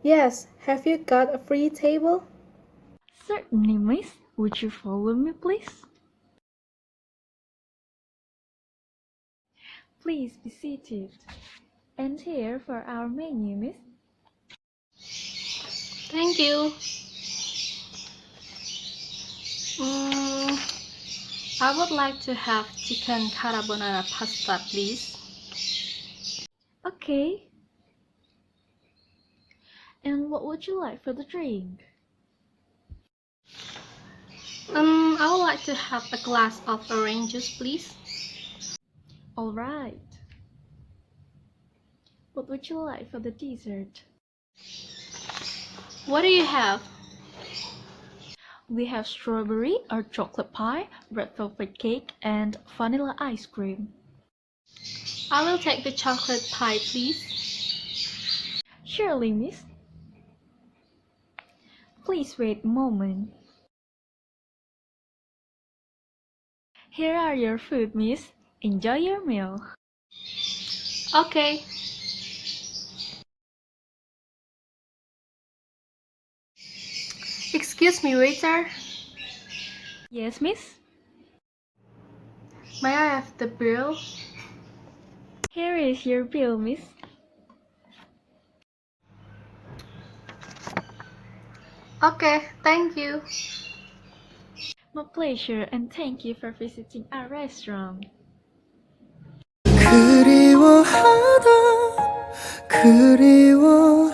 Yes, have you got a free table? Certainly, miss. Would you follow me, please? Please be seated. And here for our menu, miss. Thank you. I would like to have chicken carbonara pasta, please. Okay. And what would you like for the drink? I would like to have a glass of orange juice, please. All right. What would you like for the dessert? What do you have? We have strawberry or chocolate pie, red velvet cake, and vanilla ice cream. I will take the chocolate pie, please. Surely, miss. Please wait a moment. Here are your food, miss. Enjoy your meal. Okay. Excuse me, waiter. Yes, miss? May I have the bill? Here is your bill, miss. Okay, thank you. My pleasure, and thank you for visiting our restaurant. 그리워하던 그리워